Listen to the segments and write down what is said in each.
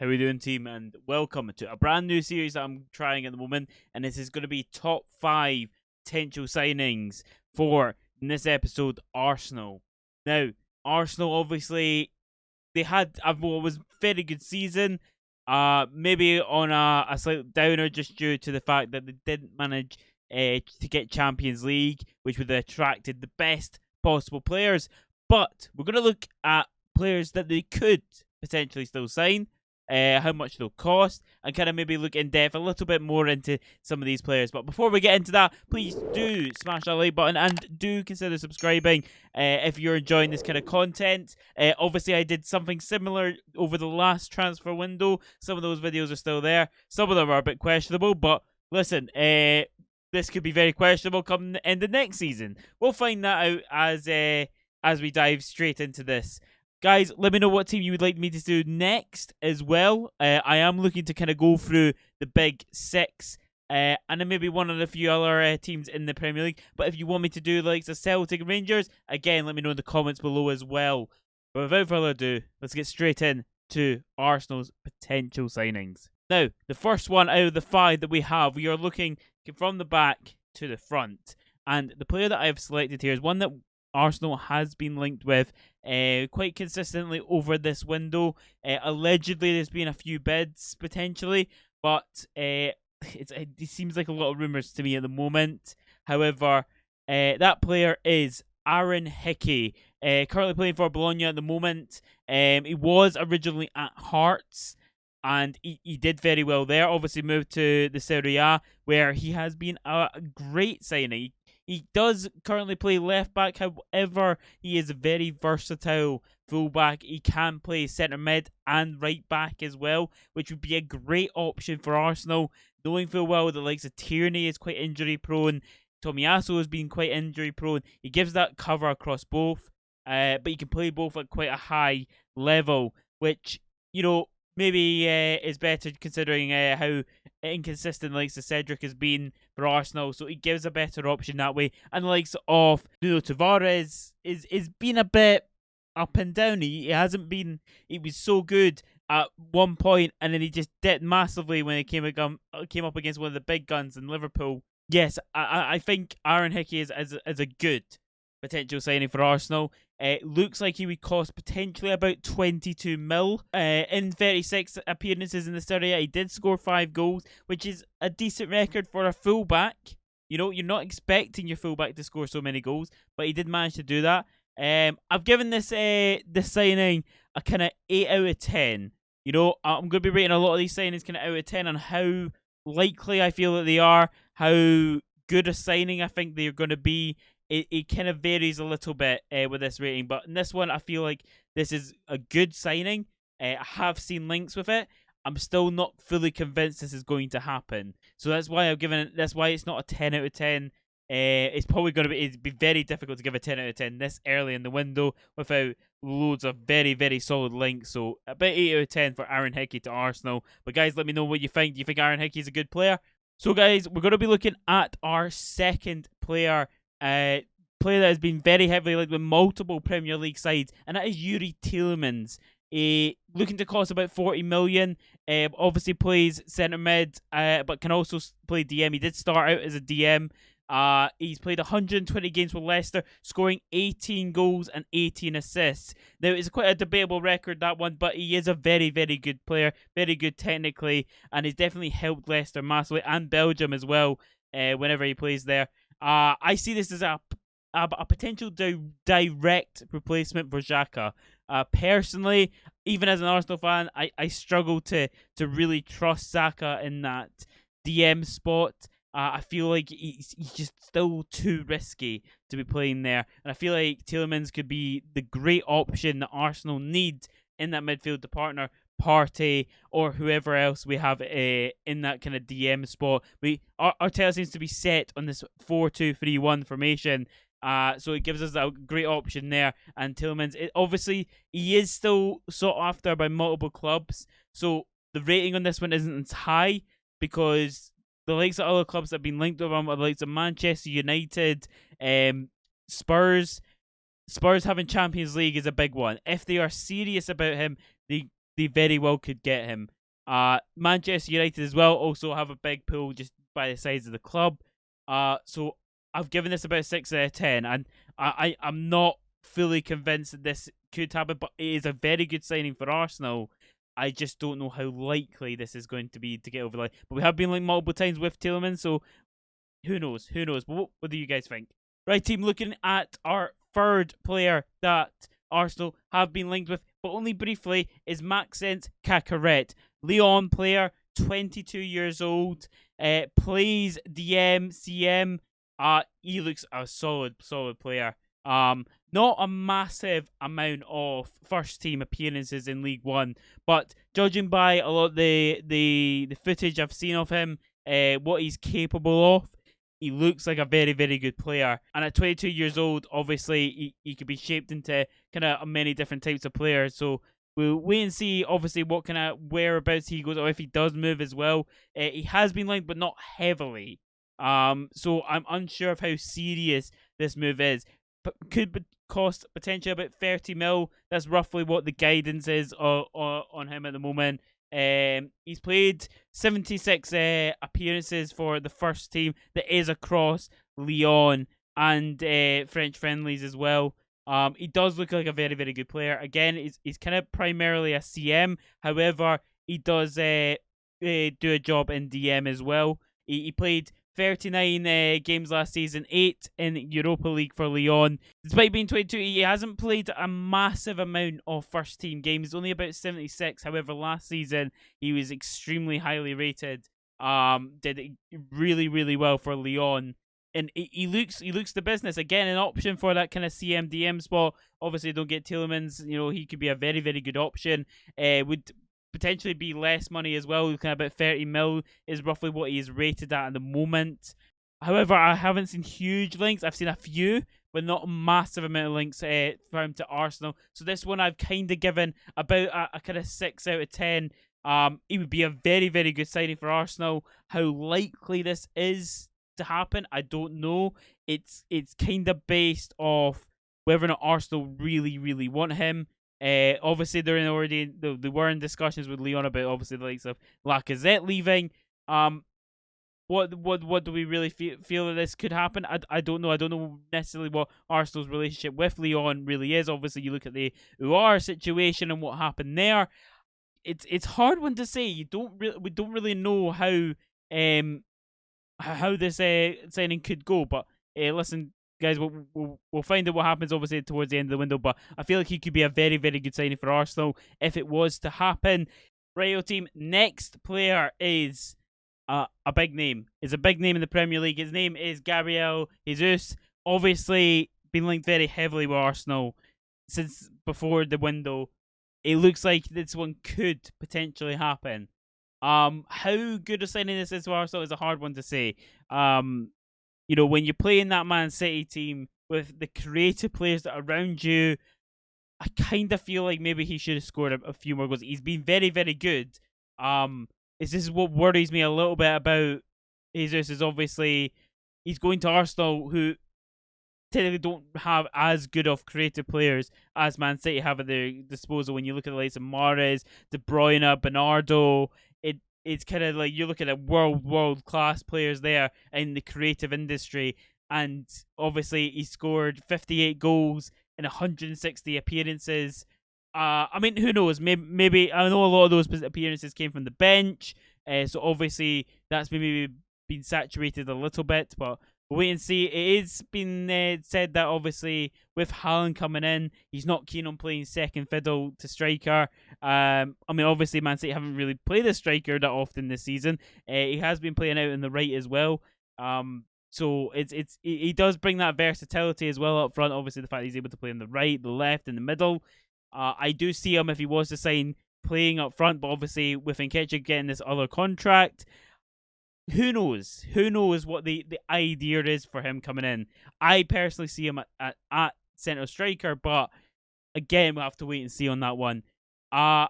How we doing, team? And welcome to a brand new series that I'm trying at the moment. And this is going to be top 5 potential signings for, in this episode, Arsenal. Now, Arsenal obviously they had what was very good season. Maybe on a slight downer just due to the fact that they didn't manage to get Champions League, which would have attracted the best possible players. But we're going to look at players that they could potentially still sign, how much they'll cost, and kind of maybe look in depth a little bit more into some of these players. But before we get into that, please do smash that like button and do consider subscribing if you're enjoying this kind of content. Obviously, I did something similar over the last transfer window. Some of those videos are still there. Some of them are a bit questionable, but listen, this could be very questionable come in the next season. We'll find that out as we dive straight into this. Guys, let me know what team you would like me to do next as well. I am looking to kind of go through the big six and then maybe one of the few other teams in the Premier League. But if you want me to do like the Celtic and Rangers, again, let me know in the comments below as well. But without further ado, let's get straight in to Arsenal's potential signings. Now, the first one out of the 5 that we have, we are looking from the back to the front. And the player that I have selected here is one that Arsenal has been linked with quite consistently over this window. Allegedly, there's been a few bids potentially, but it seems like a lot of rumours to me at the moment. However, that player is Aaron Hickey, currently playing for Bologna at the moment. He was originally at Hearts, and he did very well there. Obviously moved to the Serie A, where he has been a great signing. He does currently play left back, however, he is a very versatile fullback. He can play centre mid and right back as well, which would be a great option for Arsenal, knowing full well the likes of Tierney is quite injury prone. Tomiyasu has been quite injury prone. He gives that cover across both, but he can play both at quite a high level, which, you know, maybe is better considering how inconsistent likes of Cedric has been for Arsenal, so he gives a better option that way. And the likes of Nuno Tavares is been a bit up and down. He hasn't been. He was so good at one point, and then he just dipped massively when he came up against one of the big guns in Liverpool. Yes, I think Aaron Hickey is a good potential signing for Arsenal. Looks like he would cost potentially about 22 mil. In 36 appearances in the Serie A, he did score 5 goals, which is a decent record for a fullback. You know, you're not expecting your fullback to score so many goals, but he did manage to do that. I've given this signing a kind of 8 out of 10. You know, I'm going to be rating a lot of these signings kind of out of 10 on how likely I feel that they are, how good a signing I think they're going to be. It kind of varies a little bit with this rating, but in this one, I feel like this is a good signing. I have seen links with it. I'm still not fully convinced this is going to happen, so that's why I've given it. That's why it's not a 10 out of 10. It's probably going to be. It'd be very difficult to give a 10 out of 10 this early in the window without loads of very, very solid links. So about 8 out of 10 for Aaron Hickey to Arsenal. But guys, let me know what you think. Do you think Aaron Hickey is a good player? So guys, we're going to be looking at our second player. Player that has been very heavily linked with multiple Premier League sides, and that is Youri Tielemans. Looking to cost about 40 million. Obviously plays centre mid, but can also play DM. He did start out as a DM. He's played 120 games with Leicester, scoring 18 goals and 18 assists. Now, it's quite a debatable record, that one, but he is a very, very good player, very good technically, and he's definitely helped Leicester massively, and Belgium as well, whenever he plays there. I see this as a potential direct replacement for Xhaka. Personally, even as an Arsenal fan, I struggle to really trust Xhaka in that DM spot. I feel like he's just still too risky to be playing there. And I feel like Tielemans could be the great option that Arsenal need in that midfield to partner Partey or whoever else we have in that kind of DM spot. Arteta seems to be set on this 4-2-3-1 formation, so it gives us a great option there. And Tielemans, obviously, he is still sought after by multiple clubs, so the rating on this one isn't as high because the likes of other clubs that have been linked with him are the likes of Manchester United, Spurs. Spurs having Champions League is a big one. If they are serious about him, they they very well could get him. Manchester United as well also have a big pull just by the size of the club. So I've given this about 6 out of 10, and I'm not fully convinced that this could happen, but it is a very good signing for Arsenal. I just don't know how likely this is going to be to get over the line. But we have been linked multiple times with Tielemans, so who knows? Who knows? But what do you guys think? Right, team, looking at our third player that Arsenal have been linked with, but only briefly, is Maxence Caqueret. Lyon player, 22 years old, plays DM, CM. He looks a solid player. Not a massive amount of first team appearances in League One, but judging by a lot of the footage I've seen of him, what he's capable of, he looks like a very, very good player. And at 22 years old, obviously, he could be shaped into kind of many different types of players. So we'll wait and see, obviously, what kind of whereabouts he goes, or if he does move as well. He has been linked, but not heavily. So I'm unsure of how serious this move is. But could cost potentially about 30 mil. That's roughly what the guidance is on him at the moment. He's played 76 appearances for the first team that is across Lyon and French friendlies as well. He does look like a very, very good player. Again, he's kind of primarily a CM. However, he does do a job in DM as well. He played 39 games last season, 8 in Europa League for Lyon. Despite being 22, he hasn't played a massive amount of first team games, only about 76. However, last season, he was extremely highly rated. Did really, really well for Lyon. And he looks the business. Again, an option for that kind of CMDM spot. Obviously, don't get Tielemans. He could be a very, very good option. Would potentially be less money as well. Looking at about 30 mil is roughly what he is rated at the moment. However, I haven't seen huge links. I've seen a few, but not a massive amount of links for him to Arsenal. So this one I've kind of given about a kind of 6 out of 10. He would be a very, very good signing for Arsenal. How likely this is to happen, I don't know. It's kind of based off whether or not Arsenal really, really want him. Obviously, they were in discussions with Lyon about obviously the likes of Lacazette leaving. What do we really feel that this could happen? I don't know. I don't know necessarily what Arsenal's relationship with Lyon really is. Obviously, you look at the Aouar situation and what happened there. It's hard one to say. We don't really know how this signing could go. But listen, guys, we'll find out what happens obviously towards the end of the window, but I feel like he could be a very, very good signing for Arsenal if it was to happen. Right, team, next player is a big name. Is a big name in the Premier League. His name is Gabriel Jesus. Obviously been linked very heavily with Arsenal since before the window. It looks like this one could potentially happen. How good a signing this is for Arsenal is a hard one to say. When you're playing that Man City team with the creative players that are around you, I kind of feel like maybe he should have scored a few more goals. He's been very, very good. This is what worries me a little bit about Jesus is obviously he's going to Arsenal who technically don't have as good of creative players as Man City have at their disposal. When you look at the likes of Mahrez, De Bruyne, Bernardo, it's kind of like you're looking at world class players there in the creative industry, and obviously he scored 58 goals in 160 appearances. I mean, who knows? Maybe I know a lot of those appearances came from the bench, so obviously that's maybe been saturated a little bit, but we'll wait and see. It is been said that obviously with Haaland coming in, he's not keen on playing second fiddle to striker. I mean, obviously Man City haven't really played a striker that often this season. He has been playing out in the right as well. So he does bring that versatility as well up front. Obviously, the fact he's able to play on the right, the left, and the middle. I do see him if he was to sign playing up front, but obviously with Nketiah getting this other contract, who knows? Who knows what the idea is for him coming in? I personally see him at centre striker, but again, we'll have to wait and see on that one. I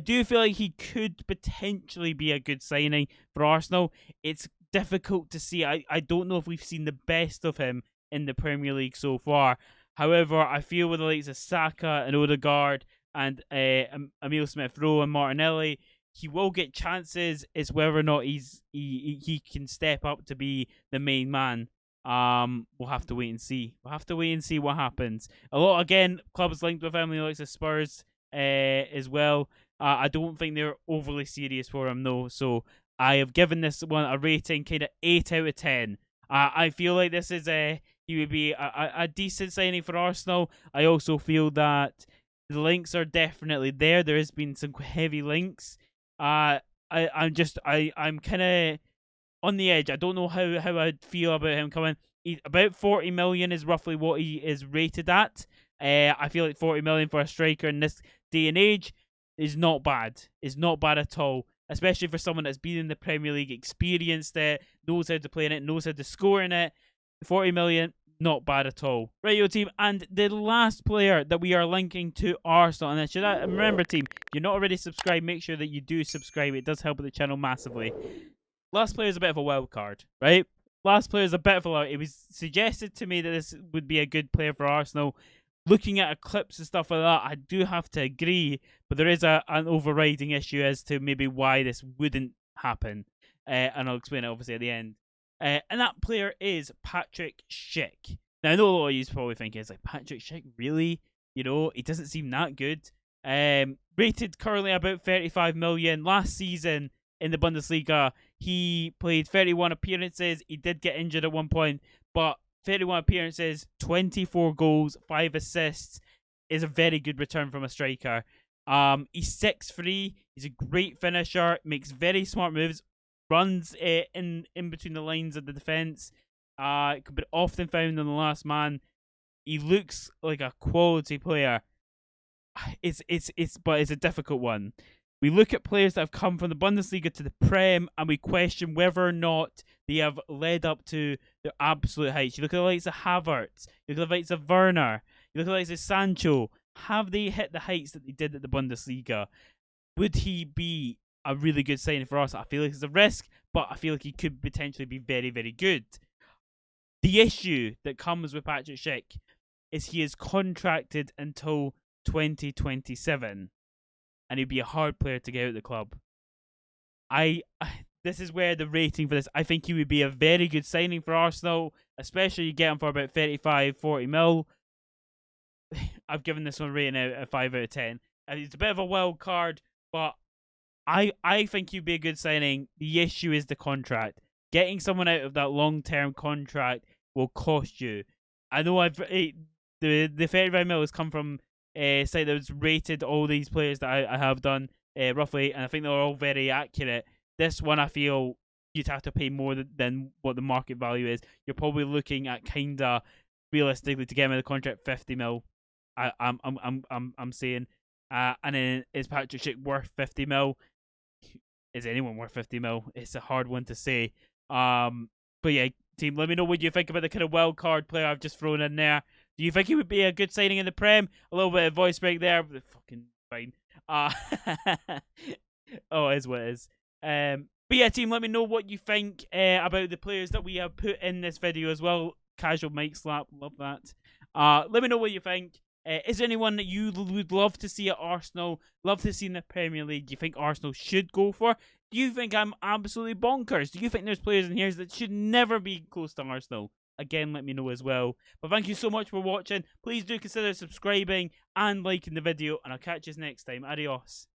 do feel like he could potentially be a good signing for Arsenal. It's difficult to see. I don't know if we've seen the best of him in the Premier League so far. However, I feel with the likes of Saka and Odegaard and Emil Smith Rowe and Martinelli. He will get chances. It's whether or not he can step up to be the main man. We'll have to wait and see. We'll have to wait and see what happens. A lot again. Clubs linked with him. He likes the Spurs as well. I don't think they're overly serious for him though. So I have given this one a rating, kind of 8 out of 10. I feel like this is he would be a decent signing for Arsenal. I also feel that the links are definitely there. There has been some heavy links. I'm kind of on the edge. I don't know how I'd feel about him coming. About 40 million is roughly what he is rated at. I feel like 40 million for a striker in this day and age is not bad. It's not bad at all, especially for someone that's been in the Premier League, experienced it, knows how to play in it, knows how to score in it. 40 million, not bad at all. Right, yo, team. And the last player that we are linking to Arsenal, and remember, team, if you're not already subscribed, make sure that you do subscribe. It does help the channel massively. Last player is a bit of a wild card, right? Last player is a bit of a wild. It was suggested to me that this would be a good player for Arsenal. Looking at clips and stuff like that, I do have to agree, but there is an overriding issue as to maybe why this wouldn't happen, and I'll explain it obviously at the end. And that player is Patrick Schick. Now, I know a lot of you probably thinking, it's like, Patrick Schick, really? You know, he doesn't seem that good. Rated currently about 35 million. Last season in the Bundesliga, he played 31 appearances. He did get injured at one point, but 31 appearances, 24 goals, 5 assists is a very good return from a striker. He's 6'3". He's a great finisher, makes very smart moves, runs in between the lines of the defence. Could be often found on the last man. He looks like a quality player. But it's a difficult one. We look at players that have come from the Bundesliga to the Prem, and we question whether or not they have led up to their absolute heights. You look at the likes of Havertz, you look at the likes of Werner, you look at the likes of Sancho. Have they hit the heights that they did at the Bundesliga? Would he be a really good signing for us? I feel like it's a risk, but I feel like he could potentially be very, very good. The issue that comes with Patrick Schick is he is contracted until 2027. And he'd be a hard player to get out of the club. This is where the rating for this, I think he would be a very good signing for Arsenal, especially you get him for about 35, 40 mil. I've given this one rating out a 5 out of 10. It's a bit of a wild card, but I think he'd be a good signing. The issue is the contract. Getting someone out of that long-term contract will cost you. I know the 35 mil has come from site that was rated all these players that I have done roughly, and I think they're all very accurate. This one, I feel you'd have to pay more than what the market value is. You're probably looking at kinda realistically to get him in the contract 50 mil. I'm saying, and then is Patrick Schick worth 50 mil? Is anyone worth 50 mil? It's a hard one to say. But yeah, team, let me know what you think about the kind of wild card player I've just thrown in there. Do you think he would be a good signing in the Prem? A little bit of voice break there, but fucking fine. Oh, it is what it is. But yeah, team, let me know what you think about the players that we have put in this video as well. Casual mic slap, love that. Let me know what you think. Is there anyone that you would love to see at Arsenal? Love to see in the Premier League? Do you think Arsenal should go for? Do you think I'm absolutely bonkers? Do you think there's players in here that should never be close to Arsenal? Again, let me know as well. But thank you so much for watching. Please do consider subscribing and liking the video, and I'll catch you next time. Adios.